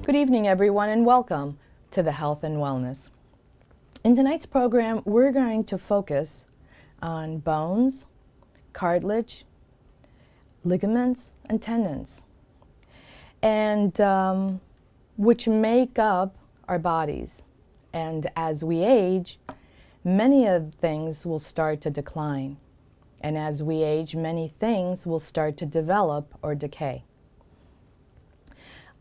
Good evening, everyone, and welcome to the Health and Wellness. In tonight's program, we're going to focus on bones, cartilage, ligaments, and tendons, and which make up our bodies. And as we age, many of things will start to decline. And as we age, many things will start to develop or decay.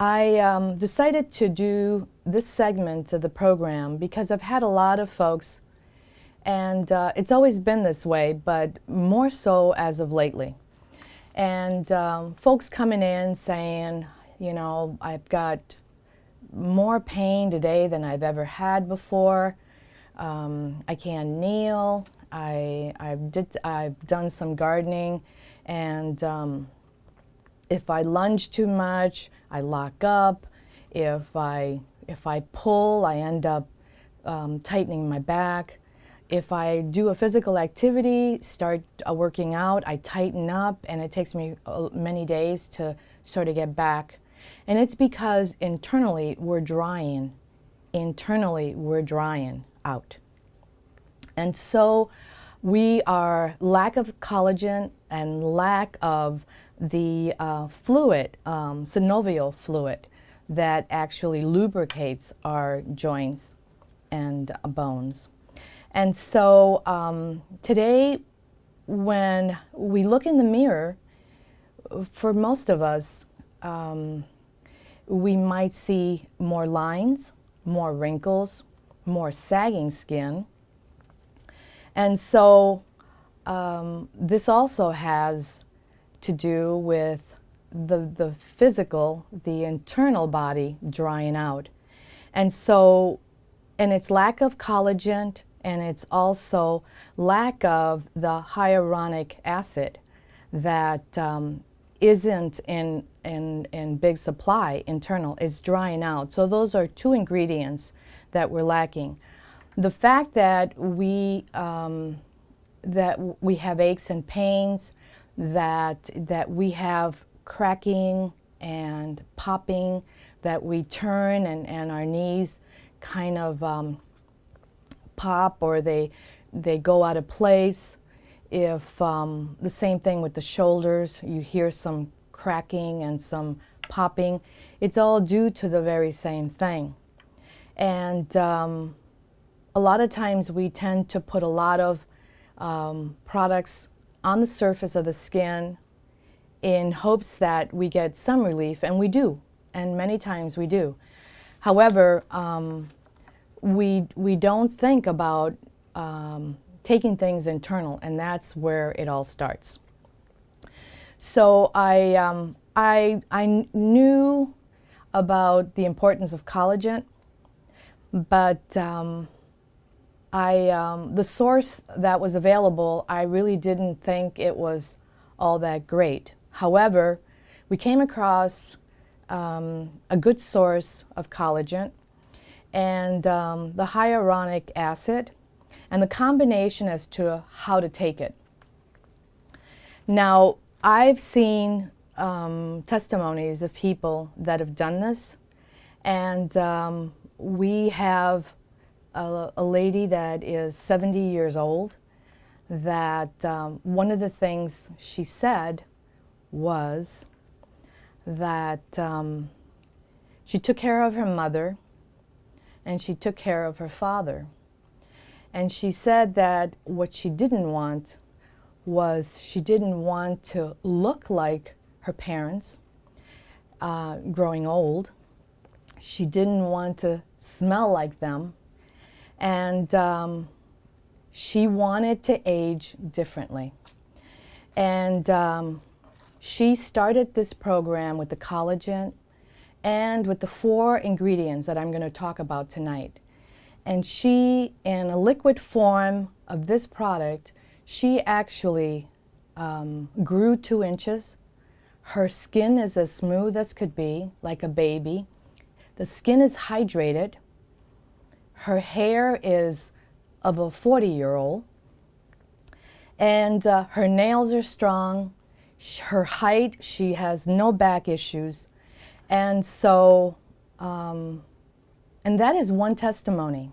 I decided to do this segment of the program because I've had a lot of folks, and it's always been this way, but more so as of lately. And folks coming in saying, you know, I've got more pain today than I've ever had before. I can't kneel. I've done some gardening, and if I lunge too much, I lock up. If I pull, I end up tightening my back. If I do a physical activity, start working out, I tighten up, and it takes me many days to sort of get back. And it's because internally we're drying. Internally we're drying out. And so we are lack of collagen and lack of the fluid, synovial fluid, that actually lubricates our joints and bones. And so today, when we look in the mirror, for most of us, we might see more lines, more wrinkles, more sagging skin. And so this also has to do with the physical, the internal body drying out. And so, and it's lack of collagen, and it's also lack of the hyaluronic acid that isn't in big supply internal, is drying out. So those are two ingredients that we're lacking. The fact that we have aches and pains, that we have cracking and popping, that we turn and our knees kind of pop, or they go out of place. If the same thing with the shoulders, you hear some cracking and some popping, it's all due to the very same thing. And a lot of times we tend to put a lot of products on the surface of the skin in hopes that we get some relief, and we do, and many times we do. However, we don't think about taking things internal, and that's where it all starts. So I knew about the importance of collagen, but the source that was available, I really didn't think it was all that great. However, we came across a good source of collagen, and the hyaluronic acid, and the combination as to how to take it. Now, I've seen testimonies of people that have done this, and we have a lady that is 70 years old that one of the things she said was that she took care of her mother and she took care of her father. And she said that what she didn't want was, she didn't want to look like her parents growing old. She didn't want to smell like them. And she wanted to age differently. And she started this program with the collagen and with the 4 ingredients that I'm going to talk about tonight. And she, in a liquid form of this product, she actually grew 2 inches. Her skin is as smooth as could be, like a baby. The skin is hydrated. Her hair is of a 40-year-old. And her nails are strong. Her height, she has no back issues. And so And that is one testimony.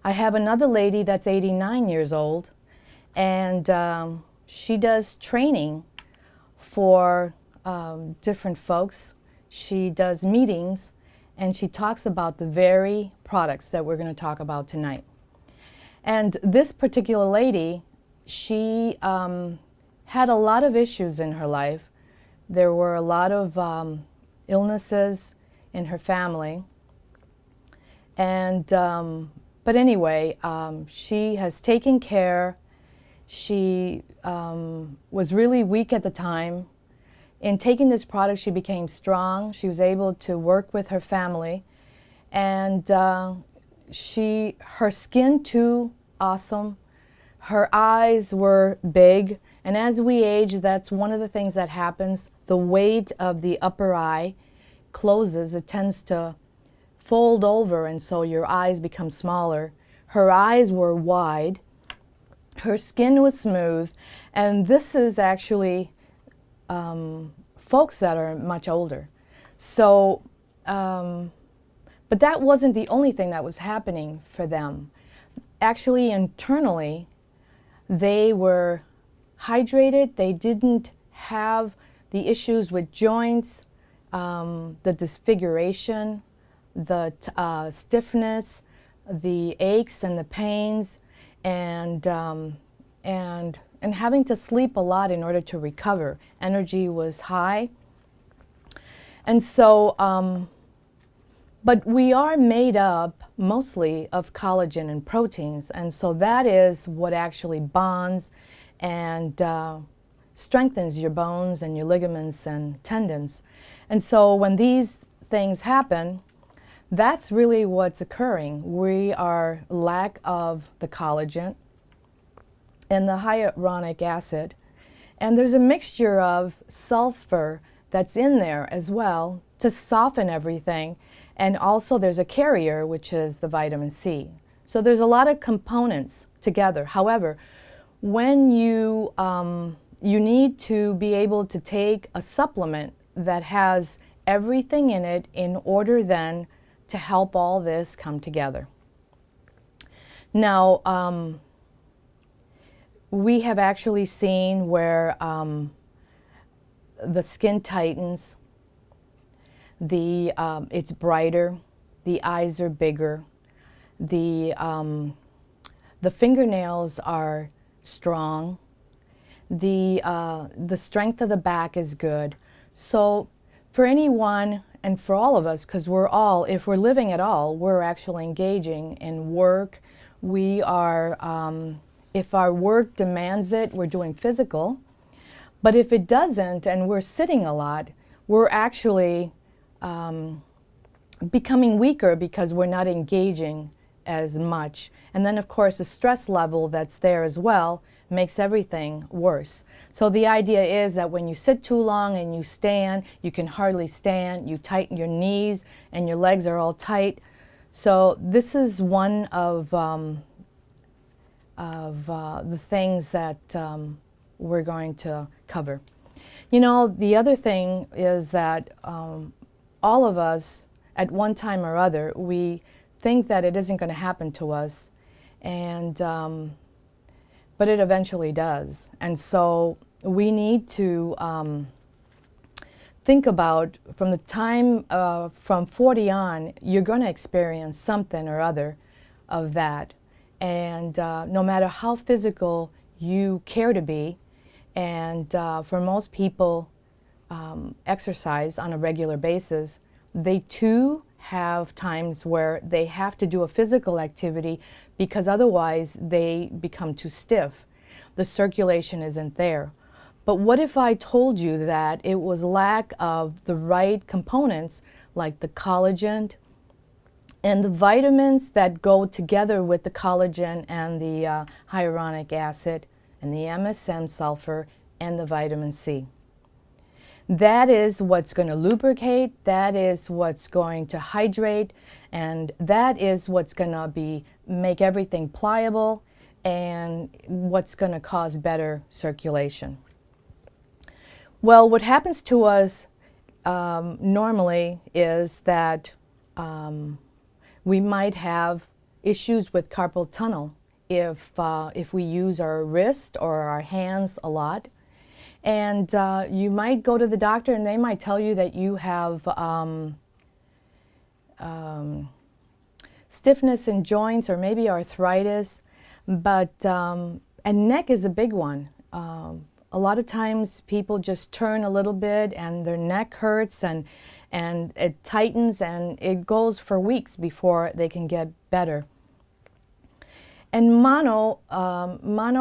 I have another lady that's 89 years old, and she does training for different folks. She does meetings, and she talks about the very products that we're going to talk about tonight. And this particular lady, she had a lot of issues in her life. There were a lot of illnesses in her family. And, but anyway, she has taken care. She was really weak at the time. In taking this product, she became strong. She was able to work with her family. And her skin too, awesome. Her eyes were big. And as we age, that's one of the things that happens. The weight of the upper eye closes. It tends to fold over, and so your eyes become smaller. Her eyes were wide. Her skin was smooth. And this is actually folks that are much older. So, but that wasn't the only thing that was happening for them. Actually, internally, they were hydrated. They didn't have the issues with joints, the disfiguration, the stiffness, the aches and the pains, and having to sleep a lot in order to recover. Energy was high. And so, but we are made up mostly of collagen and proteins, and so that is what actually bonds and strengthens your bones and your ligaments and tendons. And so when these things happen, that's really what's occurring. We are lack of the collagen and the hyaluronic acid, and there's a mixture of sulfur that's in there as well to soften everything. And also there's a carrier, which is the vitamin C. So there's a lot of components together. However, when you need to be able to take a supplement that has everything in it in order then to help all this come together. Now, we have actually seen where the skin tightens, it's brighter, the eyes are bigger, the fingernails are strong, the strength of the back is good. So for anyone and for all of us, because we're all, if we're living at all, we're actually engaging in work. We are, if our work demands it, we're doing physical. But if it doesn't and we're sitting a lot, we're actually becoming weaker because we're not engaging as much. And then of course the stress level that's there as well makes everything worse. So the idea is that when you sit too long and you stand, you can hardly stand, you tighten your knees and your legs are all tight. So this is one of the things that we're going to cover. You know, the other thing is that all of us, at one time or other, we think that it isn't going to happen to us, and but it eventually does. And so we need to think about, from the time from 40 on, you're going to experience something or other of that. And no matter how physical you care to be, and for most people exercise on a regular basis, they too have times where they have to do a physical activity because otherwise they become too stiff. The circulation isn't there. But what if I told you that it was lack of the right components like the collagen and the vitamins that go together with the collagen and the hyaluronic acid and the MSM sulfur and the vitamin C. That is what's going to lubricate, that is what's going to hydrate, and that is what's going to make everything pliable and what's going to cause better circulation. Well, what happens to us normally is that We might have issues with carpal tunnel if we use our wrist or our hands a lot. And you might go to the doctor and they might tell you that you have stiffness in joints or maybe arthritis, but and neck is a big one. A lot of times people just turn a little bit and their neck hurts and it tightens and it goes for weeks before they can get better. And mono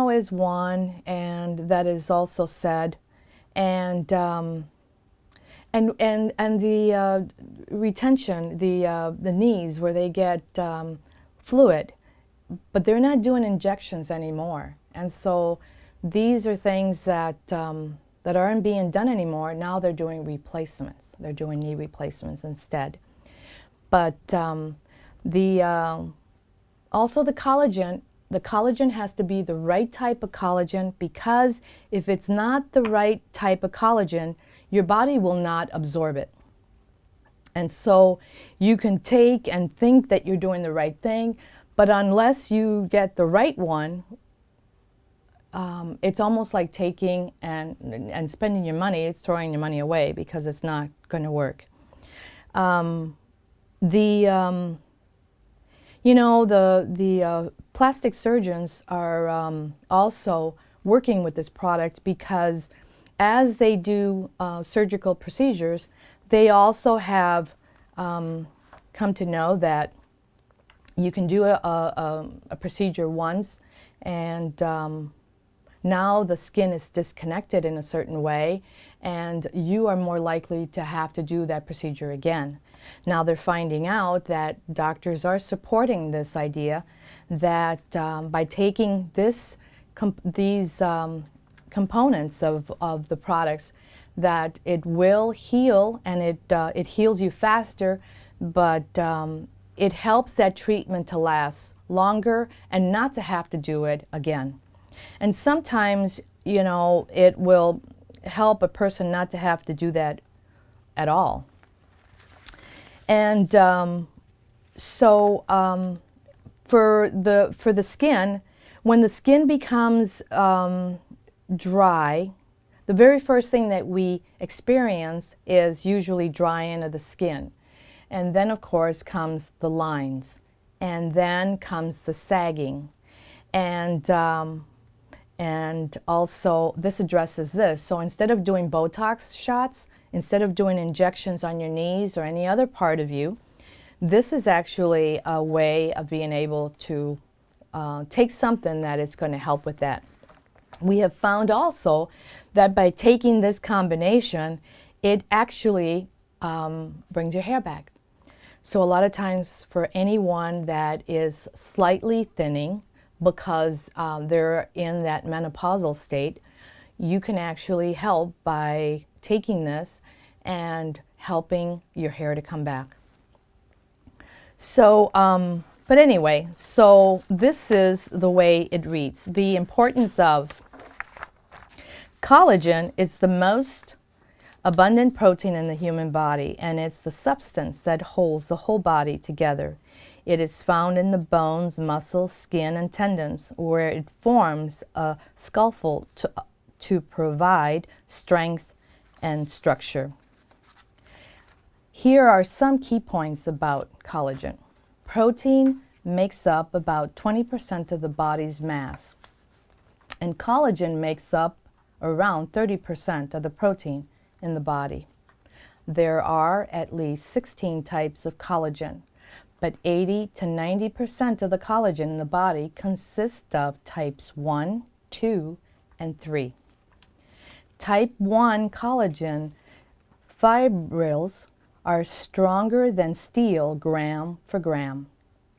is one, and that is also said, and the retention, the knees where they get fluid, but they're not doing injections anymore, and so these are things that that aren't being done anymore. Now they're doing replacements. They're doing knee replacements instead. But also the collagen has to be the right type of collagen, because if it's not the right type of collagen, your body will not absorb it. And so you can take and think that you're doing the right thing, but unless you get the right one, it's almost like taking and spending your money, it's throwing your money away because it's not going to work. You know, the plastic surgeons are also working with this product, because as they do surgical procedures, they also have come to know that you can do a procedure once, and now the skin is disconnected in a certain way, and you are more likely to have to do that procedure again. Now they're finding out that doctors are supporting this idea that by taking these components of the products, that it will heal, and it heals you faster, but it helps that treatment to last longer and not to have to do it again. And sometimes, you know, it will help a person not to have to do that at all. And for the skin, when the skin becomes dry, the very first thing that we experience is usually drying of the skin. And then, of course, comes the lines. And then comes the sagging. And also, this addresses this. So instead of doing Botox shots, instead of doing injections on your knees or any other part of you, this is actually a way of being able to take something that is going to help with that. We have found also that by taking this combination, it actually brings your hair back. So a lot of times for anyone that is slightly thinning, because they're in that menopausal state, you can actually help by taking this and helping your hair to come back. So, but anyway, so this is the way it reads. The importance of collagen is the most abundant protein in the human body, and it's the substance that holds the whole body together. It is found in the bones, muscles, skin, and tendons, where it forms a scaffold to provide strength and structure. Here are some key points about collagen. Protein makes up about 20% of the body's mass, and collagen makes up around 30% of the protein in the body. There are at least 16 types of collagen, but 80 to 90% of the collagen in the body consists of types 1, 2, and 3. Type 1 collagen fibrils are stronger than steel gram for gram.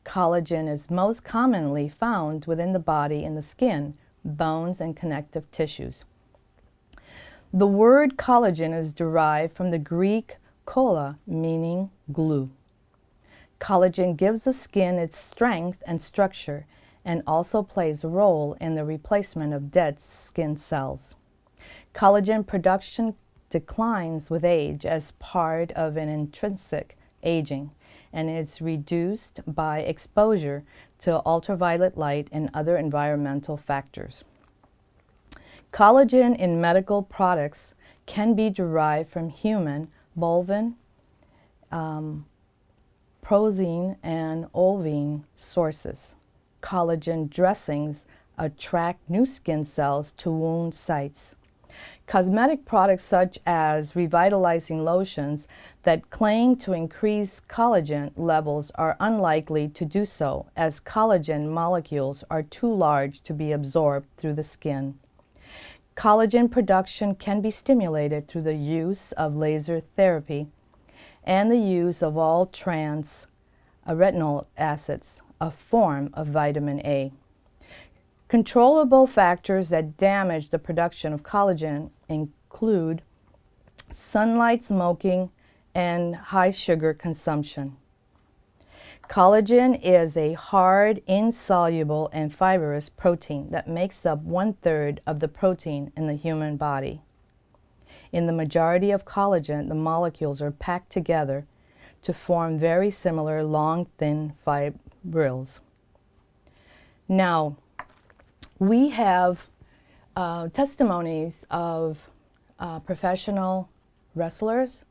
Collagen is most commonly found within the body in the skin, bones, and connective tissues. The word collagen is derived from the Greek kolla, meaning glue. Collagen gives the skin its strength and structure, and also plays a role in the replacement of dead skin cells. Collagen production declines with age as part of an intrinsic aging, and it's reduced by exposure to ultraviolet light and other environmental factors. Collagen in medical products can be derived from human, bovine, porcine, and ovine sources. Collagen dressings attract new skin cells to wound sites. Cosmetic products such as revitalizing lotions that claim to increase collagen levels are unlikely to do so, as collagen molecules are too large to be absorbed through the skin. Collagen production can be stimulated through the use of laser therapy and the use of all trans retinoic acids, a form of vitamin A. Controllable factors that damage the production of collagen include sunlight, smoking, and high sugar consumption. Collagen is a hard, insoluble, and fibrous protein that makes up 1/3 of the protein in the human body. In the majority of collagen, the molecules are packed together to form very similar long, thin fibrils. Now, we have testimonies of professional wrestlers,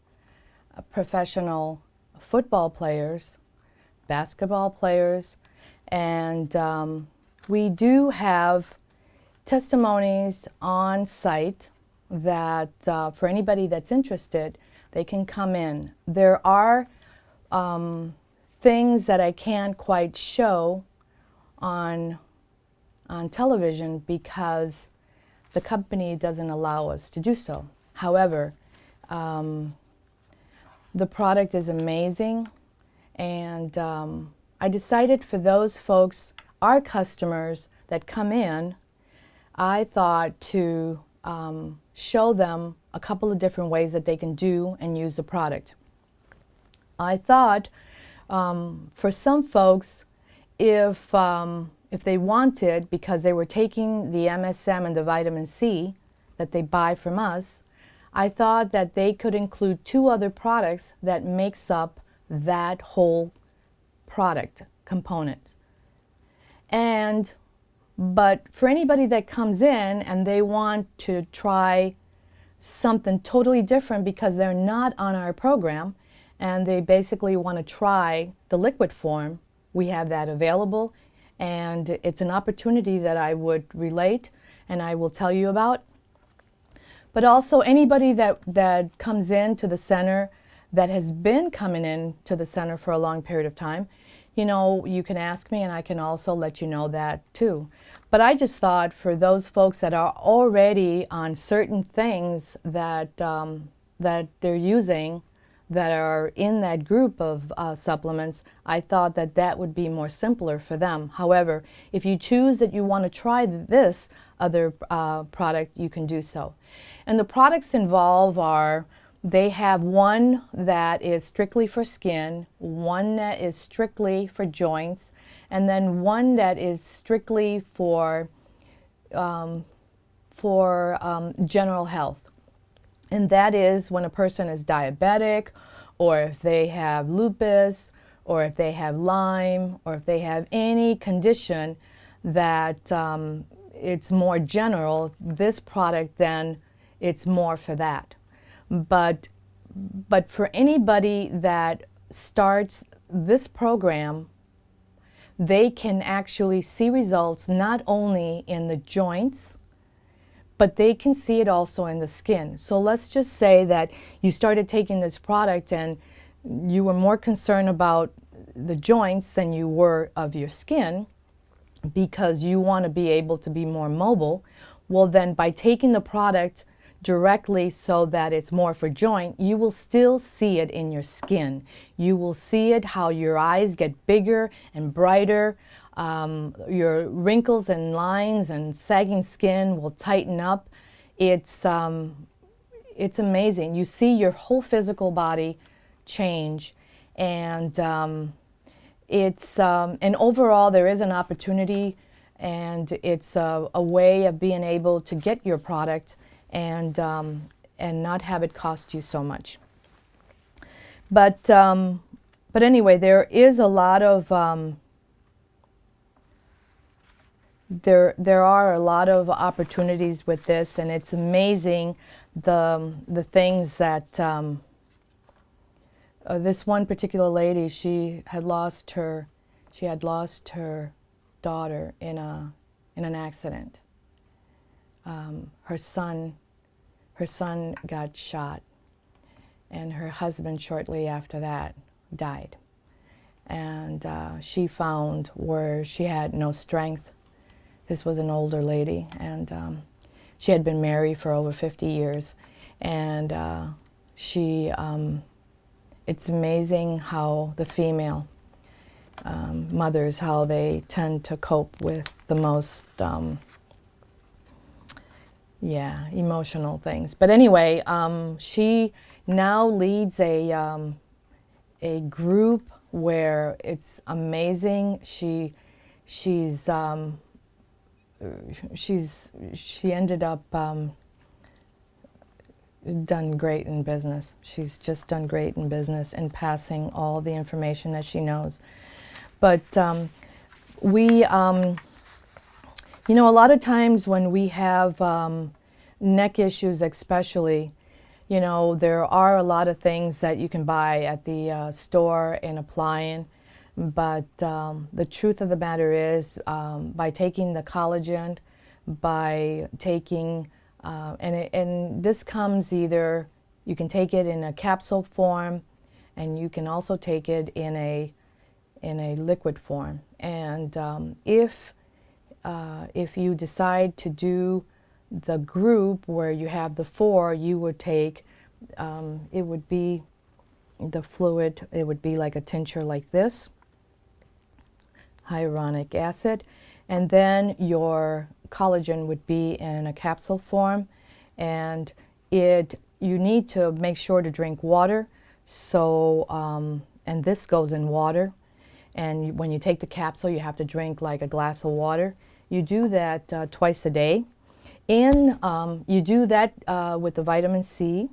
professional football players, basketball players, and we do have testimonies on site that for anybody that's interested, they can come in. There are things that I can't quite show on television because the company doesn't allow us to do so. However, the product is amazing, and I decided for those folks, our customers that come in, I thought to show them a couple of different ways that they can do and use the product. I thought for some folks, if they wanted, because they were taking the MSM and the vitamin C that they buy from us, I thought that they could include 2 other products that makes up that whole product component. But for anybody that comes in and they want to try something totally different because they're not on our program and they basically want to try the liquid form, we have that available, and it's an opportunity that I would relate and I will tell you about. But also anybody that comes into the center that has been coming in to the center for a long period of time, you know, you can ask me and I can also let you know that too. But I just thought for those folks that are already on certain things that that they're using, that are in that group of supplements, I thought that that would be more simpler for them. However, if you choose that you want to try this other product, you can do so. And the products involved are, they have one that is strictly for skin, one that is strictly for joints, and then one that is strictly for general health. And that is when a person is diabetic, or if they have lupus, or if they have Lyme, or if they have any condition that it's more general, this product then it's more for that. But for anybody that starts this program, they can actually see results not only in the joints, but they can see it also in the skin. So let's just say that you started taking this product and you were more concerned about the joints than you were of your skin because you want to be able to be more mobile. Well, then by taking the product directly so that it's more for joint, you will still see it in your skin. You will see it how your eyes get bigger and brighter. Your wrinkles and lines and sagging skin will tighten up. It's amazing. You see your whole physical body change, and and overall there is an opportunity, and it's a way of being able to get your product and not have it cost you so much. But But anyway, there is a lot of there are a lot of opportunities with this, and it's amazing the things that this one particular lady, she had lost her daughter in an accident. Her son got shot, and her husband shortly after that died. And she found where she had no strength. This was an older lady, and she had been married for over 50 years. And it's amazing how the female mothers, how they tend to cope with the most emotional things. But anyway, she now leads a group where it's amazing. She ended up done great in business. She's just done great in business and passing all the information that she knows. But we, a lot of times when we have neck issues especially, there are a lot of things that you can buy at the store and applying. But the truth of the matter is, by taking the collagen, by taking, and this comes either, you can take it in a capsule form, and you can also take it in a liquid form. And if you decide to do the group where you have the 4, you would take, it would be the fluid, it would be like a tincture like this, hyaluronic acid, and then your collagen would be in a capsule form. And you need to make sure to drink water. So and this goes in water, and when you take the capsule, you have to drink like a glass of water. You do that twice a day, and you do that with the vitamin C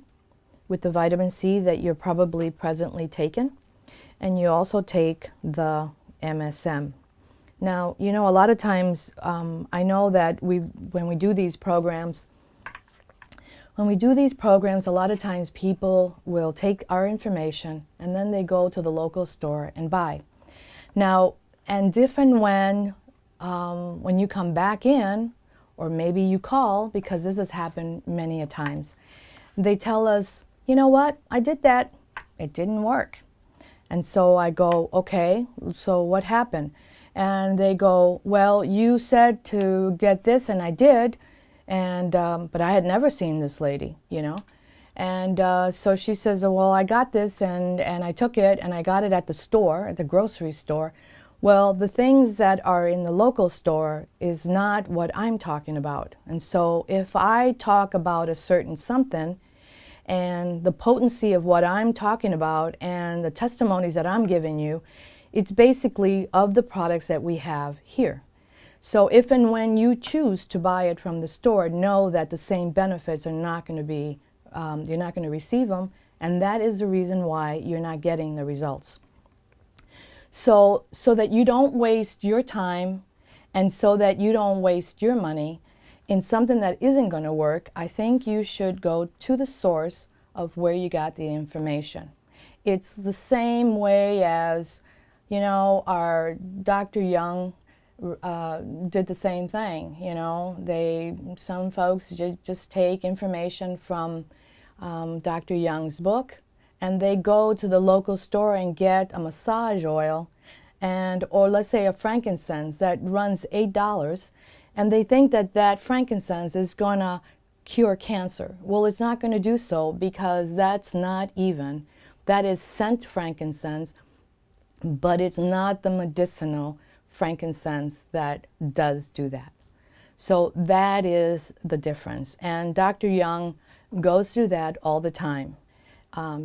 that you're probably presently taking, and you also take the MSM. Now, a lot of times, I know that when we do these programs, a lot of times people will take our information and then they go to the local store and buy. Now, and if and when you come back in, or maybe you call, because this has happened many a times, they tell us, you know what, I did that, it didn't work. And so I go, okay, so what happened? And they go, well, you said to get this, and I did, and but I had never seen this lady, And so she says, well, I got this, and I took it, and I got it at the store, at the grocery store. Well, the things that are in the local store is not what I'm talking about. And so if I talk about a certain something, and the potency of what I'm talking about and the testimonies that I'm giving you, it's basically of the products that we have here. So if and when you choose to buy it from the store, know that the same benefits are not going to be, you're not going to receive them, and that is the reason why you're not getting the results. So that you don't waste your time, and so that you don't waste your money in something that isn't going to work, I think you should go to the source of where you got the information. It's the same way as, our Dr. Young did the same thing. Some folks just take information from Dr. Young's book, and they go to the local store and get a massage oil, or let's say a frankincense that runs $8, and they think that frankincense is going to cure cancer. Well, it's not going to do so, because that's not even. That is scent frankincense, but it's not the medicinal frankincense that does do that. So that is the difference. And Dr. Young goes through that all the time.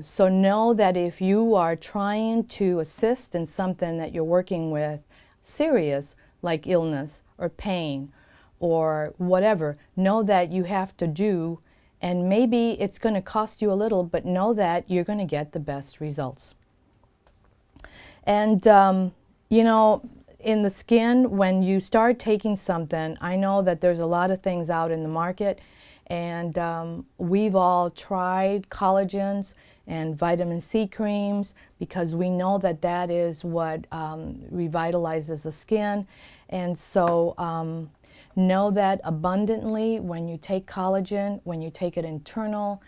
So know that if you are trying to assist in something that you're working with serious, like illness or pain or whatever, know that you have to do, and maybe it's going to cost you a little, but know that you're going to get the best results. And, you know, in the skin, when you start taking something, I know that there's a lot of things out in the market, and we've all tried collagens and vitamin C creams because we know that that is what revitalizes the skin. And so know that abundantly when you take collagen, when you take it internal,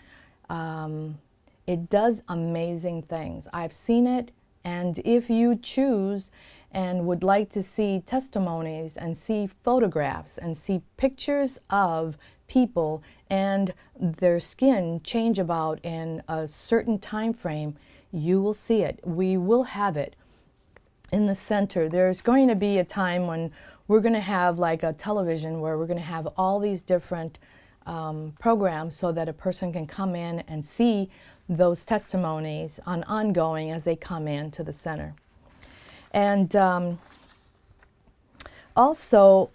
it does amazing things. I've seen it, and if you choose and would like to see testimonies and see photographs and see pictures of people and their skin change about in a certain time frame, you will see it. We will have it in the center. There's going to be a time when we're going to have like a television where we're going to have all these different programs so that a person can come in and see those testimonies on ongoing as they come in to the center. And also,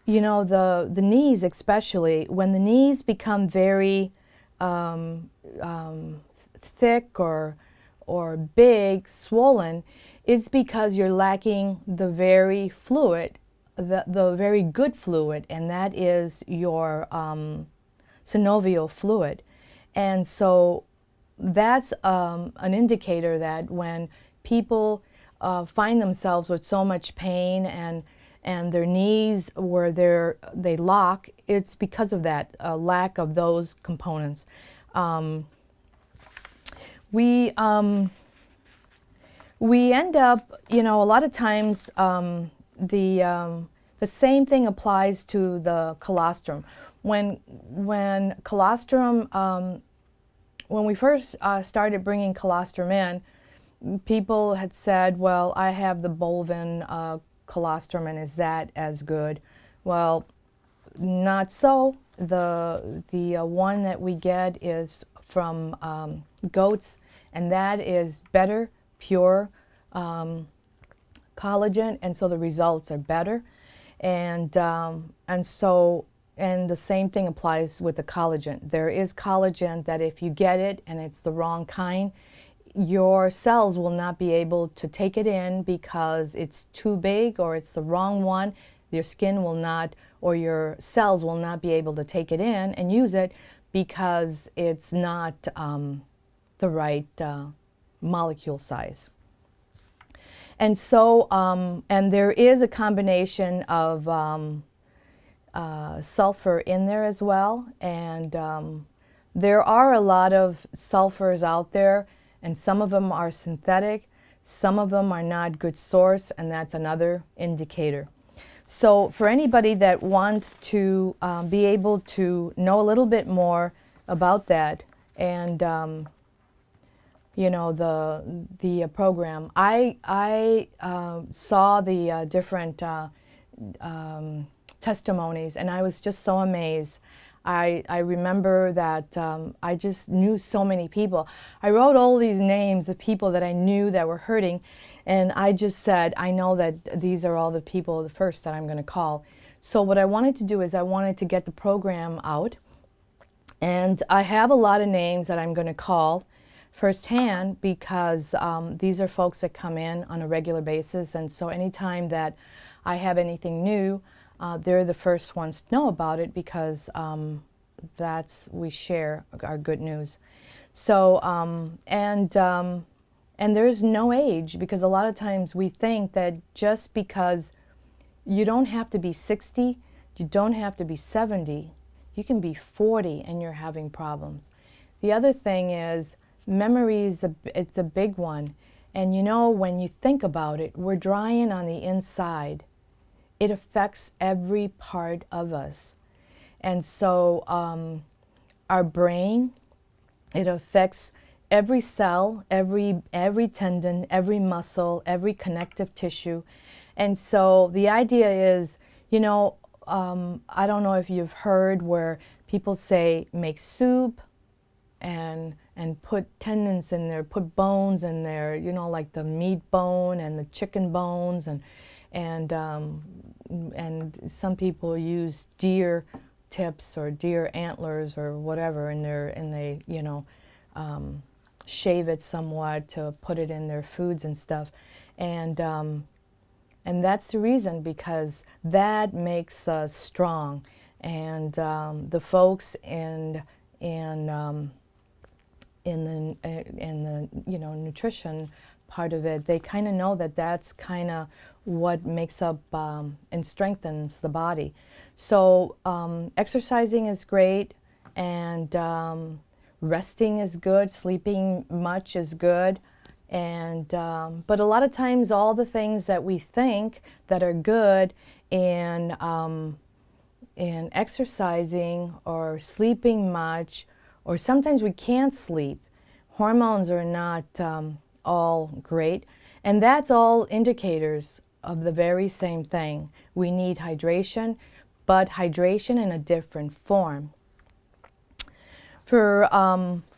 you know, the knees especially, when the knees become very thick or big, swollen, it's because you're lacking the very fluid, the very good fluid, and that is your synovial fluid. And so that's an indicator that when people find themselves with so much pain and their knees where they lock, it's because of that lack of those components. We end up, you know, a lot of times the same thing applies to the colostrum. When colostrum, when we first started bringing colostrum in, people had said, well, I have the bovine colostrum, and is that as good? Well, not so. The one that we get is from goats, and that is better, pure collagen, and so the results are better. And the same thing applies with the collagen. There is collagen that if you get it and it's the wrong kind, your cells will not be able to take it in because it's too big or it's the wrong one. Your skin will not, or your cells will not be able to take it in and use it because it's not the right molecule size. And so, and there is a combination of sulfur in there as well, and there are a lot of sulfurs out there, and some of them are synthetic, some of them are not good source, and that's another indicator. So for anybody that wants to be able to know a little bit more about that, and you know, the program, I saw the different testimonies, and I was just so amazed. I remember that I just knew so many people. I wrote all these names of people that I knew that were hurting, and I just said, I know that these are all the people, the first that I'm going to call. So what I wanted to do is I wanted to get the program out, and I have a lot of names that I'm going to call firsthand because these are folks that come in on a regular basis, and so anytime that I have anything new, they're the first ones to know about it because we share our good news. So and there's no age, because a lot of times we think that just because you don't have to be 60, you don't have to be 70, you can be 40 and you're having problems. The other thing is memory it's a big one, and you know, when you think about it, we're drying on the inside. It affects every part of us. And so our brain, it affects every cell, every tendon, every muscle, every connective tissue. And so the idea is, you know, I don't know if you've heard where people say make soup and put tendons in there, put bones in there, you know, like the meat bone and the chicken bones, and some people use deer tips or deer antlers or whatever in their, you know, shave it somewhat to put it in their foods and stuff. And that's the reason, because that makes us strong. And the folks in the nutrition part of it, they kind of know that that's kind of what makes up and strengthens the body. So exercising is great, and resting is good, sleeping much is good. And but a lot of times all the things that we think that are good in exercising or sleeping much, or sometimes we can't sleep. Hormones are not all great, and that's all indicators of the very same thing. We need hydration, but hydration in a different form. For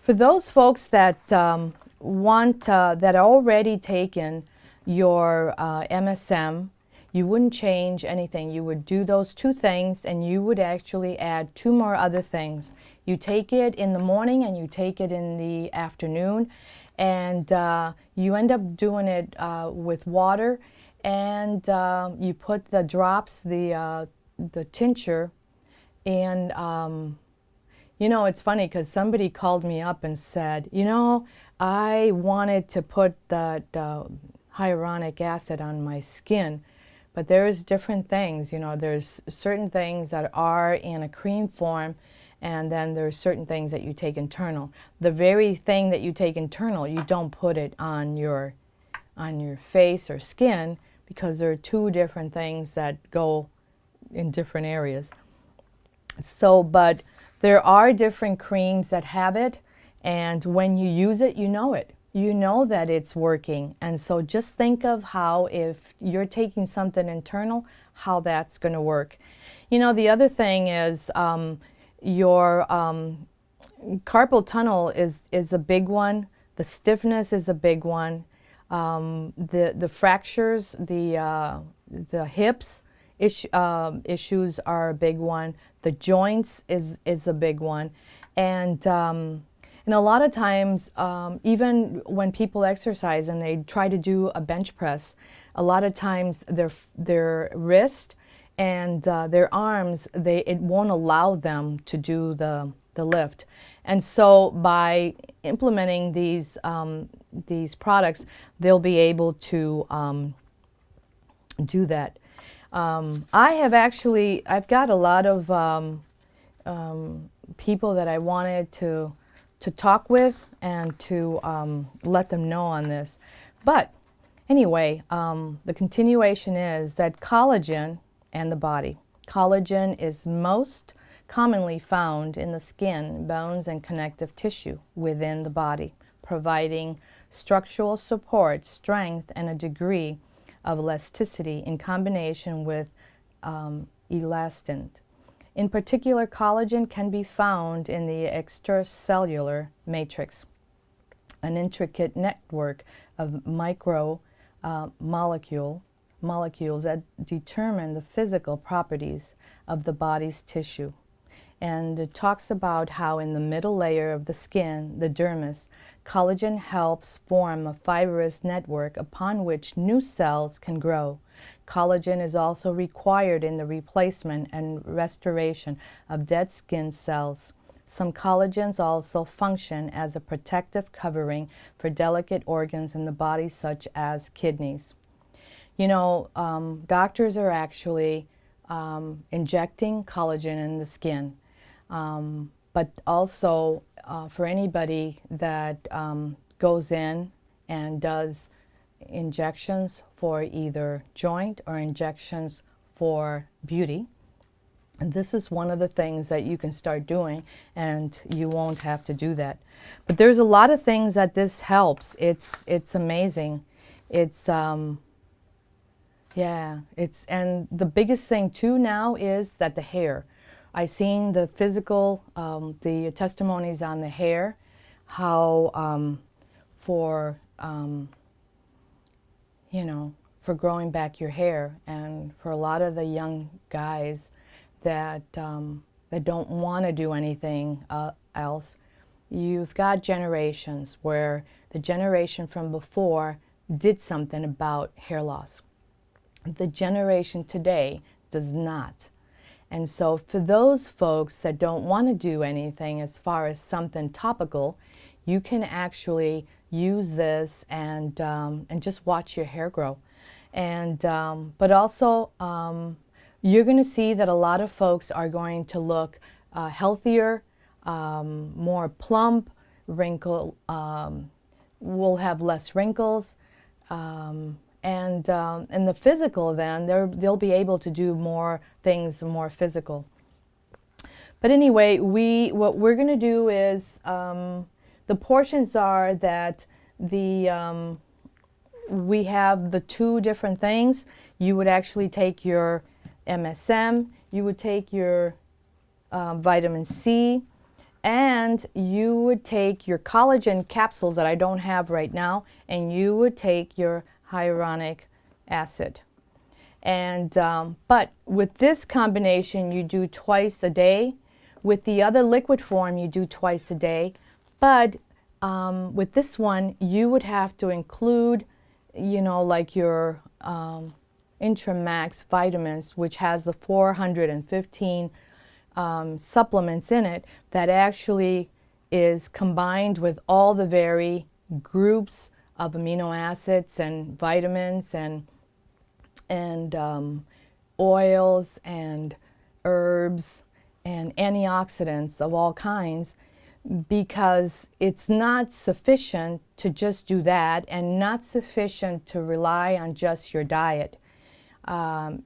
those folks that that are already taken your MSM, you wouldn't change anything. You would do those two things, and you would actually add two more other things. You take it in the morning and you take it in the afternoon, and you end up doing it with water, and you put the drops, the tincture, and it's funny because somebody called me up and said, I wanted to put that hyaluronic acid on my skin, but there's different things. There's certain things that are in a cream form, and then there's certain things that you take internal. The very thing that you take internal, you don't put it on your face or skin, because there are two different things that go in different areas. So, but there are different creams that have it, and when you use it, you know it. You know that it's working. And so just think of how, if you're taking something internal, how that's going to work. The other thing is your carpal tunnel is a big one. The stiffness is a big one. The fractures, the hips issues are a big one. The joints is a big one. And a lot of times, even when people exercise and they try to do a bench press, a lot of times their wrist and their arms, it won't allow them to do the lift. And so by implementing these products, they'll be able to do that. I've got a lot of people that I wanted to talk with and to let them know on this. But anyway, the continuation is that collagen and the body. Collagen is most commonly found in the skin, bones, and connective tissue within the body, providing structural support, strength, and a degree of elasticity in combination with elastin. In particular, collagen can be found in the extracellular matrix, an intricate network of micro molecules that determine the physical properties of the body's tissue. And it talks about how in the middle layer of the skin, the dermis, collagen helps form a fibrous network upon which new cells can grow. Collagen is also required in the replacement and restoration of dead skin cells. Some collagens also function as a protective covering for delicate organs in the body, such as kidneys. Doctors are actually injecting collagen in the skin, but also for anybody that goes in and does injections for either joint or injections for beauty. And this is one of the things that you can start doing, and you won't have to do that. But there's a lot of things that this helps. It's amazing. And the biggest thing too now is that the hair. I've seen the physical, the testimonies on the hair, how for growing back your hair, and for a lot of the young guys that don't want to do anything else, you've got generations where the generation from before did something about hair loss. The generation today does not. And so for those folks that don't want to do anything as far as something topical, you can actually use this and just watch your hair grow. And but also you're going to see that a lot of folks are going to look healthier, more plump, wrinkle, will have less wrinkles. And the physical, then they'll be able to do more things more physical. But anyway, what we're going to do is the portions are that we have the two different things. You would actually take your MSM, you would take your vitamin C, and you would take your collagen capsules that I don't have right now, and you would take your hyaluronic acid. And but with this combination you do twice a day. With the other liquid form you do twice a day. But with this one you would have to include, you know, like your Intramax vitamins, which has the 415 supplements in it, that actually is combined with all the very groups of amino acids and vitamins and oils and herbs and antioxidants of all kinds, because it's not sufficient to just do that and not sufficient to rely on just your diet.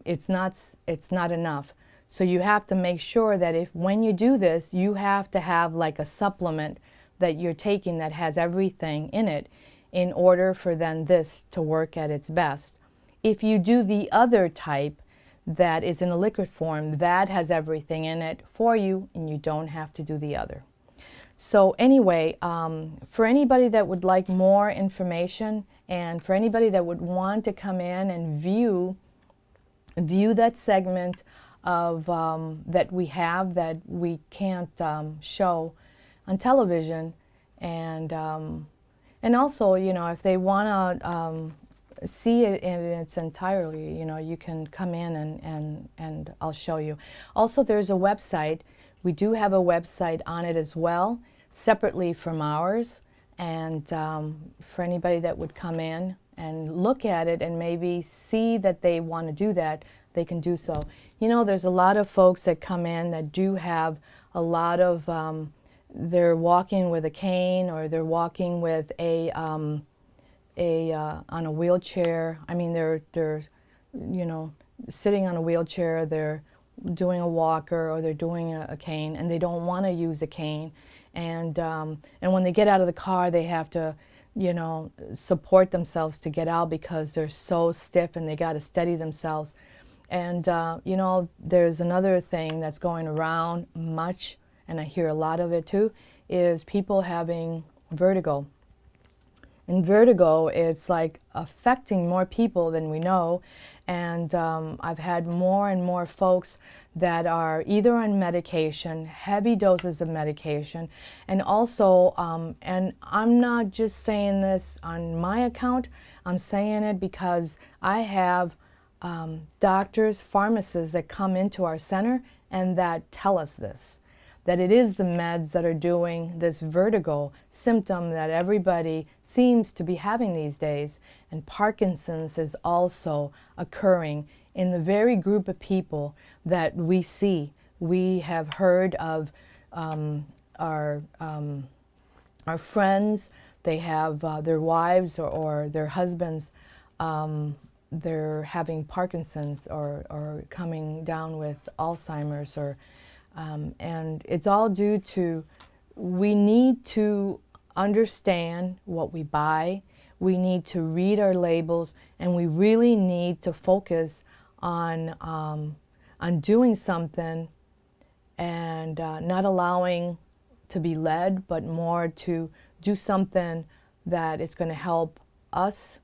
It's not enough. So you have to make sure that when you do this, you have to have like a supplement that you're taking that has everything in it, in order for then this to work at its best. If you do the other type that is in a liquid form, that has everything in it for you and you don't have to do the other. So anyway, for anybody that would like more information, and for anybody that would want to come in and view that segment of that we have that we can't show on television, and also, you know, if they want to see it in its entirety, you know, you can come in and I'll show you. Also, there's a website. We do have a website on it as well, separately from ours. And for anybody that would come in and look at it and maybe see that they want to do that, they can do so. You know, there's a lot of folks that come in that do have a lot of they're walking with a cane, or they're walking with on a wheelchair. I mean, they're you know, sitting on a wheelchair, they're doing a walker, or they're doing a cane, and they don't want to use a cane. And when they get out of the car, they have to, you know, support themselves to get out because they're so stiff and they got to steady themselves. And you know, there's another thing that's going around much, and I hear a lot of it too, is people having vertigo. And vertigo is like affecting more people than we know. And I've had more and more folks that are either on medication, heavy doses of medication, and also, and I'm not just saying this on my account, I'm saying it because I have doctors, pharmacists that come into our center and that tell us this, that it is the meds that are doing this vertigo symptom that everybody seems to be having these days. And Parkinson's is also occurring in the very group of people that we see. We have heard of our friends, they have their wives or their husbands, they're having Parkinson's or coming down with Alzheimer's, or and it's all due to, we need to understand what we buy, we need to read our labels, and we really need to focus on doing something and not allowing to be led, but more to do something that is going to help us,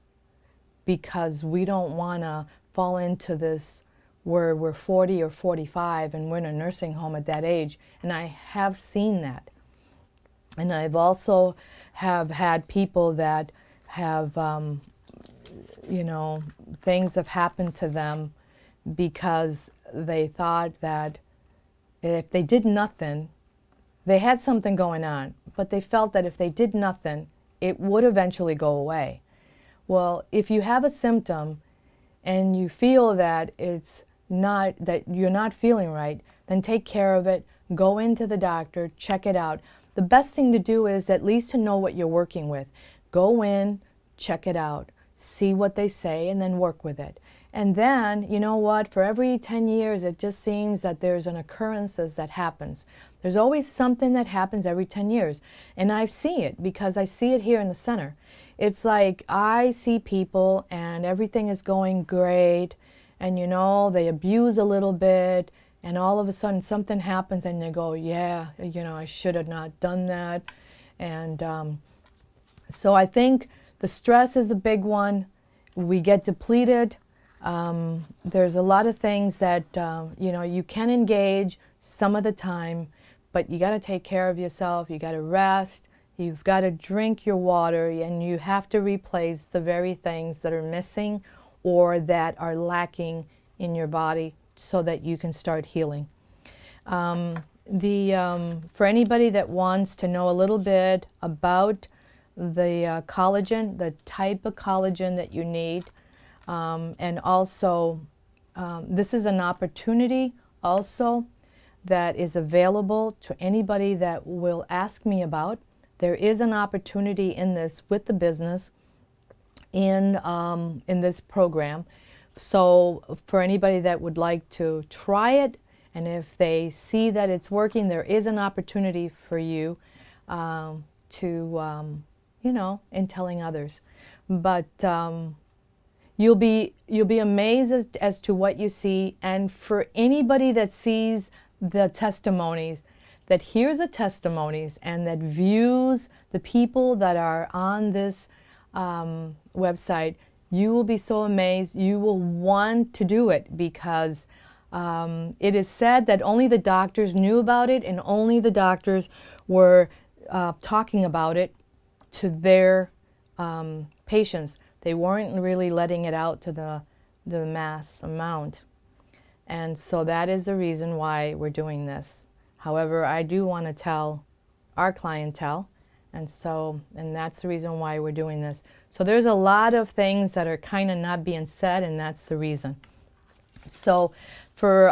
because we don't want to fall into this where we're 40 or 45 and we're in a nursing home at that age. And I have seen that. And I've also have had people that have, you know, things have happened to them because they thought that if they did nothing, they had something going on, but they felt that if they did nothing, it would eventually go away. Well, if you have a symptom and you feel that it's not, that you're not feeling right, then take care of it, go into the doctor, check it out. The best thing to do is at least to know what you're working with. Go in, check it out, see what they say, and then work with it. And then, you know what, for every 10 years, it just seems that there's an occurrences that happens. There's always something that happens every 10 years. And I see it because I see it here in the center. It's like I see people and everything is going great, and you know, they abuse a little bit, and all of a sudden something happens and they go, yeah, you know, I should have not done that. And so I think the stress is a big one. We get depleted. There's a lot of things that, you know, you can engage some of the time, but you got to take care of yourself. You got to rest. You've got to drink your water, and you have to replace the very things that are missing or that are lacking in your body so that you can start healing. For anybody that wants to know a little bit about the collagen, the type of collagen that you need, and also this is an opportunity also that is available to anybody that will ask me about. There is an opportunity in this with the business in this program. So for anybody that would like to try it, and if they see that it's working, there is an opportunity for you to, you know, in telling others. But you'll be amazed as to what you see. And for anybody that sees the testimonies, that hears the testimonies and that views the people that are on this website, you will be so amazed. You will want to do it because it is said that only the doctors knew about it, and only the doctors were talking about it to their patients. They weren't really letting it out to the mass amount. And so that is the reason why we're doing this. However, I do want to tell our clientele, and that's the reason why we're doing this. So there's a lot of things that are kind of not being said, and that's the reason. So for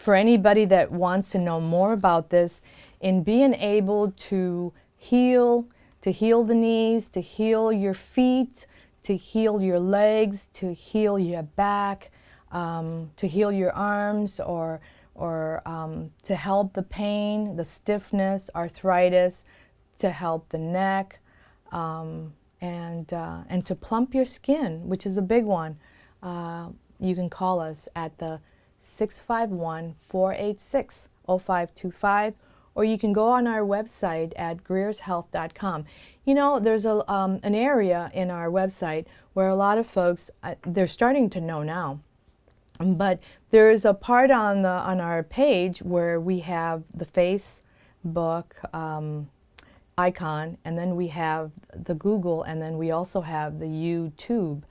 anybody that wants to know more about this, in being able to heal the knees, to heal your feet, to heal your legs, to heal your back, to heal your arms, or to help the pain, the stiffness, arthritis, to help the neck, and to plump your skin, which is a big one. You can call us at the 651-486-0525, or you can go on our website at greershealth.com. You know, there's an area in our website where a lot of folks, they're starting to know now, but there's a part on our page where we have the Facebook icon, and then we have the Google, and then we also have the YouTube.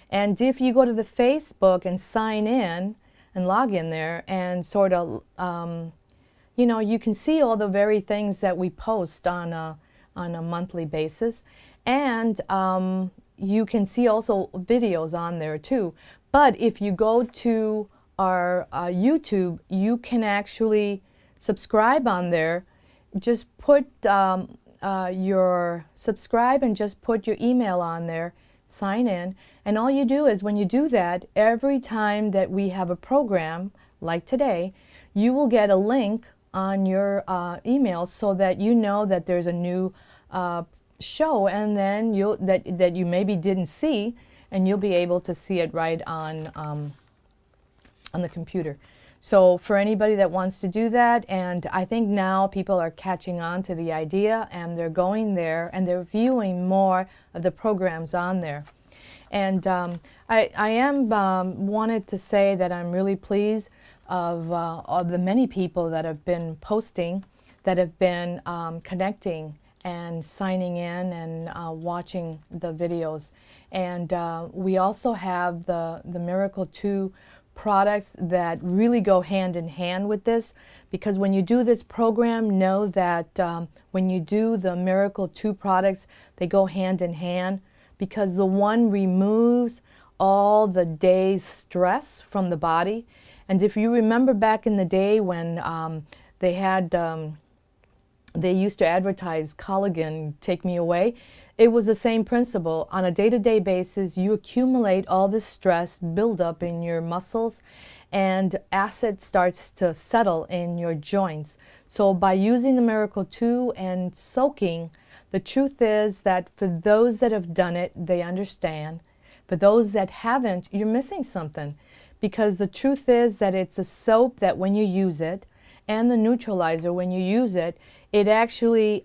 And if you go to the Facebook and sign in and log in there and sort of, you know, you can see all the very things that we post on a monthly basis. And you can see also videos on there too. But if you go to our YouTube, you can actually subscribe on there. Just put your subscribe and just put your email on there, sign in, and all you do is when you do that, every time that we have a program like today, you will get a link on your email so that you know that there's a new show, and then that you maybe didn't see, and you'll be able to see it right on the computer. So for anybody that wants to do that, and I think now people are catching on to the idea, and they're going there and they're viewing more of the programs on there. And I am wanted to say that I'm really pleased of the many people that have been posting, that have been connecting and signing in and watching the videos. And we also have the Miracle 2 products that really go hand in hand with this, because when you do this program, know that when you do the Miracle 2 products, they go hand in hand, because the one removes all the day's stress from the body. And if you remember back in the day when they had they used to advertise Collagen, take me away. It was the same principle. On a day-to-day basis, you accumulate all this stress, build up in your muscles, and acid starts to settle in your joints. So by using the Miracle 2 and soaking, the truth is that for those that have done it, they understand. For those that haven't, you're missing something. Because the truth is that it's a soap that when you use it, and the neutralizer when you use it, it actually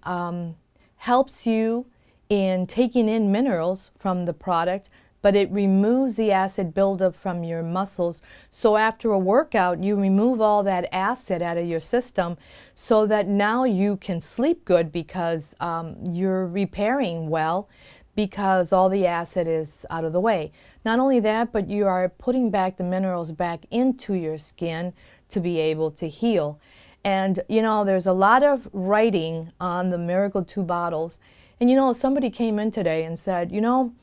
helps you in taking in minerals from the product, but it removes the acid buildup from your muscles. So after a workout, you remove all that acid out of your system so that now you can sleep good, because you're repairing well, because all the acid is out of the way. Not only that, but you are putting back the minerals back into your skin to be able to heal. And you know, there's a lot of writing on the Miracle 2 bottles. And you know, somebody came in today and said, you know,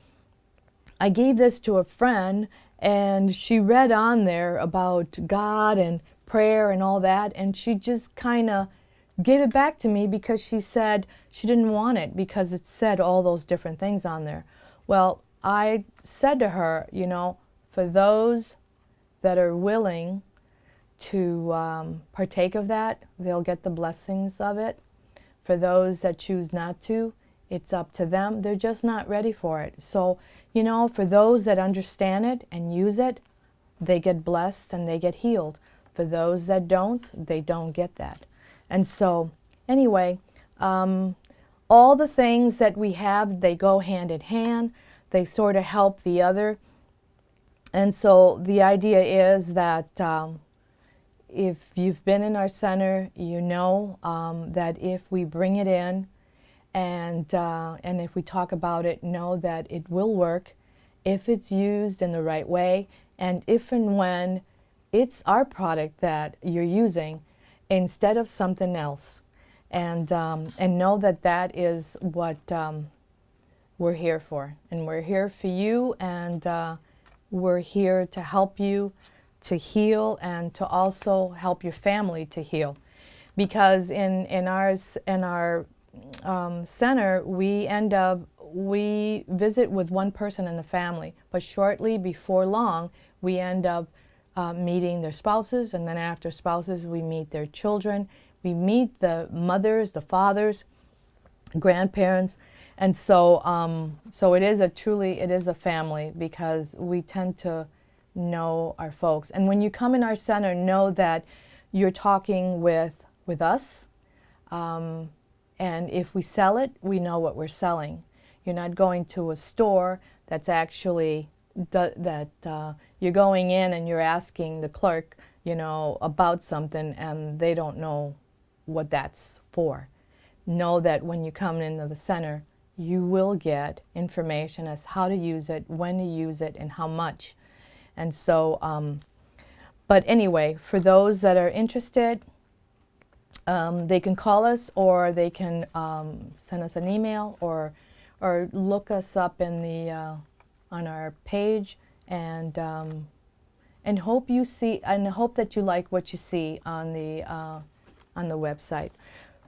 I gave this to a friend and she read on there about God and prayer and all that, and she just kind of gave it back to me because she said she didn't want it because it said all those different things on there. Well, I said to her, you know, for those that are willing to partake of that, they'll get the blessings of it. For those that choose not to, it's up to them. They're just not ready for it. So, you know, for those that understand it and use it, they get blessed and they get healed. For those that don't, they don't get that. And so, anyway, all the things that we have, they go hand in hand. They sort of help the other. And so the idea is that if you've been in our center, you know that if we bring it in and if we talk about it, know that it will work if it's used in the right way, and if and when it's our product that you're using instead of something else. And know that that is what we're here for. And we're here for you, and we're here to help you to heal and to also help your family to heal. Because in our center, we visit with one person in the family, but shortly before long, we end up meeting their spouses, and then after spouses, we meet their children. We meet the mothers, the fathers, grandparents, and so so it is a family, because we tend to know our folks. And when you come in our center, know that you're talking with us, and if we sell it, we know what we're selling. You're not going to a store that's actually you're going in and you're asking the clerk, you know, about something, and they don't know what that's for. Know that when you come into the center, you will get information as how to use it, when to use it, and how much. And so, but anyway, for those that are interested, they can call us, or they can send us an email, or look us up in the on our page, and hope you see, and hope that you like what you see on the website.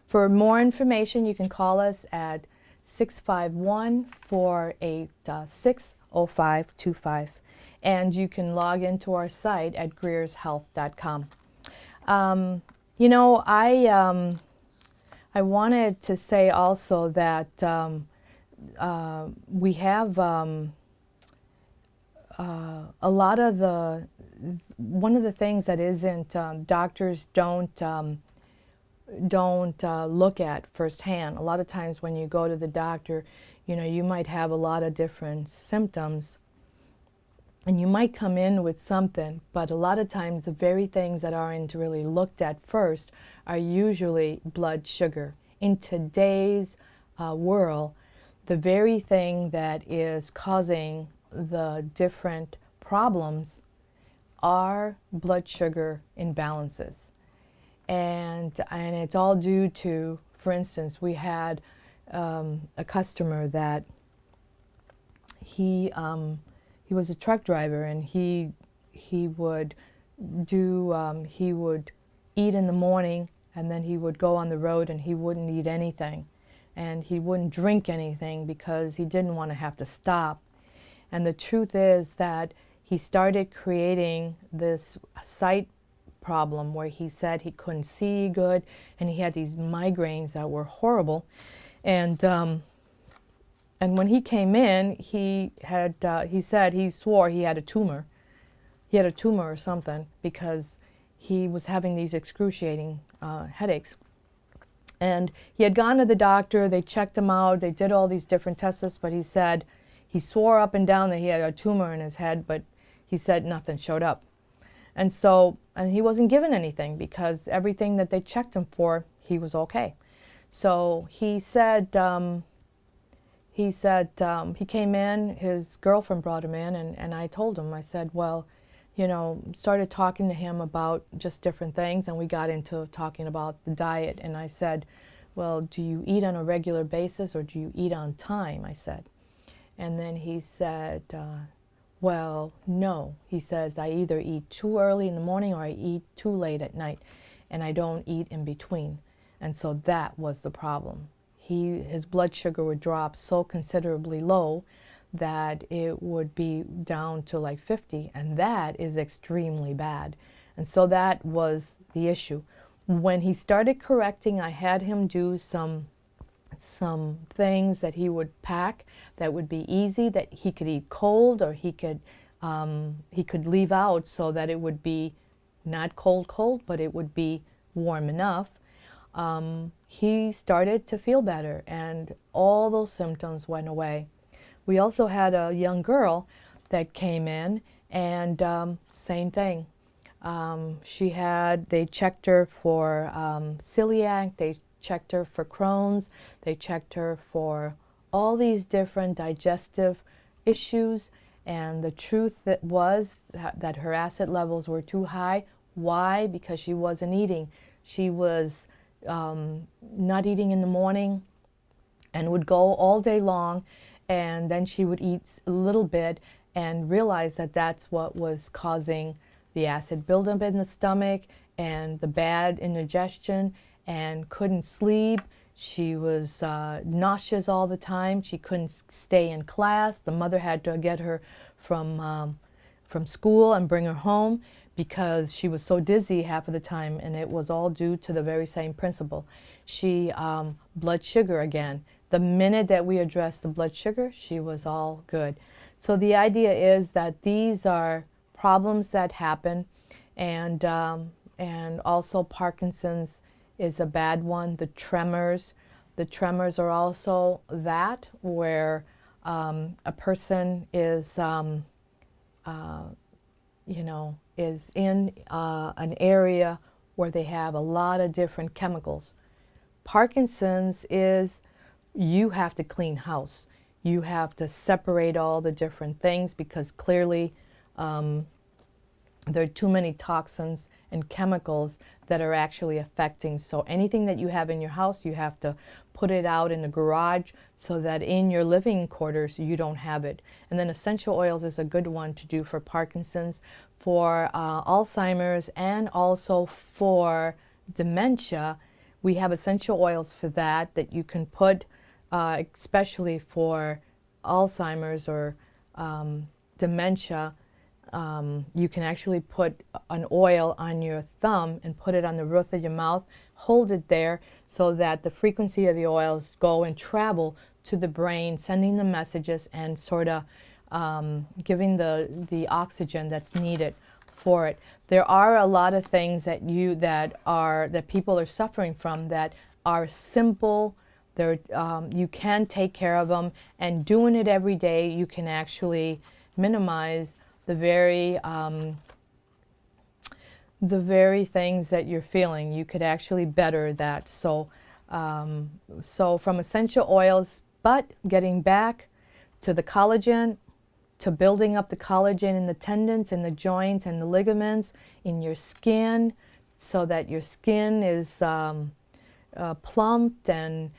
For more information, you can call us at 651-486-0525, and you can log into our site at greershealth.com. You know, I wanted to say also that we have a lot of one of the things that isn't doctors don't look at firsthand. A lot of times when you go to the doctor, you know, you might have a lot of different symptoms, and you might come in with something, but a lot of times the very things that aren't really looked at first are usually blood sugar. In today's whirl, the very thing that is causing the different problems are blood sugar imbalances. And it's all due to, for instance, we had a customer that he was a truck driver, and he would he would eat in the morning, and then he would go on the road and he wouldn't eat anything, and he wouldn't drink anything because he didn't want to have to stop. And the truth is that he started creating this sight problem where he said he couldn't see good, and he had these migraines that were horrible. And when he came in, he said he swore he had a tumor. He had a tumor or something because he was having these excruciating headaches. And he had gone to the doctor, they checked him out, they did all these different tests, but he said, he swore up and down that he had a tumor in his head, but he said nothing showed up. And he wasn't given anything because everything that they checked him for, he was okay. So he said, he came in, his girlfriend brought him in, and I told him, I said, well, you know, started talking to him about just different things, and we got into talking about the diet. And I said, well, do you eat on a regular basis or do you eat on time? I said. And then he said, well, no. He says, I either eat too early in the morning or I eat too late at night, and I don't eat in between. And so that was the problem. His blood sugar would drop so considerably low that it would be down to like 50, and that is extremely bad. And so that was the issue. When he started correcting, I had him do some things that he would pack that would be easy, that he could eat cold, or he could leave out so that it would be not cold, but it would be warm enough. He started to feel better, and all those symptoms went away. We also had a young girl that came in, and same thing. They checked her for celiac, they checked her for Crohn's, they checked her for all these different digestive issues, and the truth was that her acid levels were too high. Why? Because she wasn't eating. She was not eating in the morning and would go all day long, and then she would eat a little bit and realize that that's what was causing the acid buildup in the stomach and the bad indigestion, and couldn't sleep. She was nauseous all the time. She couldn't stay in class. The mother had to get her from school and bring her home because she was so dizzy half of the time, and it was all due to the very same principle. Blood sugar again. The minute that we addressed the blood sugar, she was all good. So the idea is that these are problems that happen, and also Parkinson's is a bad one. The tremors are also that, where a person is is in an area where they have a lot of different chemicals. Parkinson's is, you have to clean house. You have to separate all the different things because clearly there are too many toxins and chemicals that are actually affecting. So anything that you have in your house, you have to put it out in the garage so that in your living quarters you don't have it. And then essential oils is a good one to do for Parkinson's, for Alzheimer's, and also for dementia. We have essential oils for that you can put, especially for Alzheimer's or dementia. You can actually put an oil on your thumb and put it on the roof of your mouth, hold it there so that the frequency of the oils go and travel to the brain, sending the messages and sort of giving the oxygen that's needed for it. There are a lot of things that people are suffering from that are simple. You can take care of them, and doing it every day, you can actually minimize the very things that you're feeling. You could actually better that. So So from essential oils, but getting back to the collagen, to building up the collagen in the tendons, in the joints, and the ligaments, in your skin, so that your skin is plumped and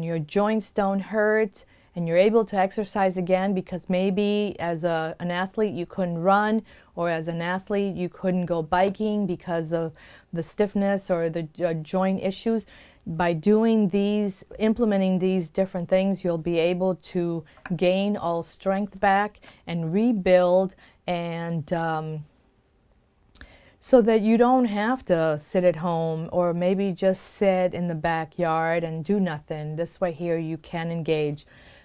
your joints don't hurt, and you're able to exercise again, because maybe as an athlete you couldn't run, or as an athlete you couldn't go biking because of the stiffness or the joint issues. By doing these, implementing these different things, you'll be able to gain all strength back and rebuild, and so that you don't have to sit at home or maybe just sit in the backyard and do nothing. This way here you can engage.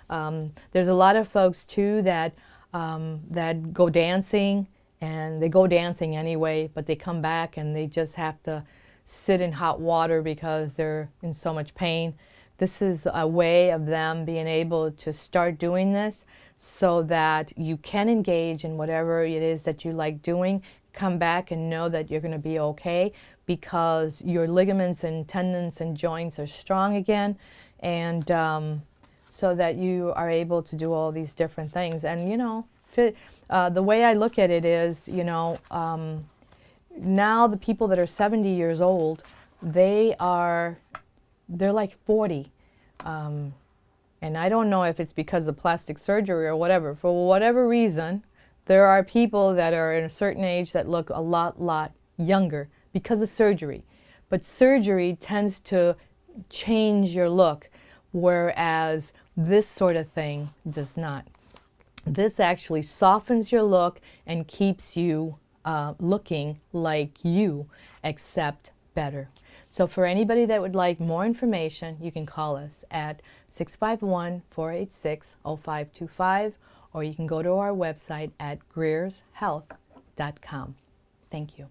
There's a lot of folks too that that go dancing, and they go dancing anyway, but they come back and they just have to sit in hot water because they're in so much pain. This is a way of them being able to start doing this so that you can engage in whatever it is that you like doing. Come back and know that you're going to be okay, because your ligaments and tendons and joints are strong again, and so that you are able to do all these different things. And you know, the way I look at it is, you know, now the people that are 70 years old, they're like 40. And I don't know if it's because of plastic surgery or whatever. For whatever reason, there are people that are in a certain age that look a lot younger because of surgery. But surgery tends to change your look, whereas this sort of thing does not. This actually softens your look and keeps you looking like you, except better. So for anybody that would like more information, you can call us at 651-486-0525, or you can go to our website at greershealth.com. Thank you.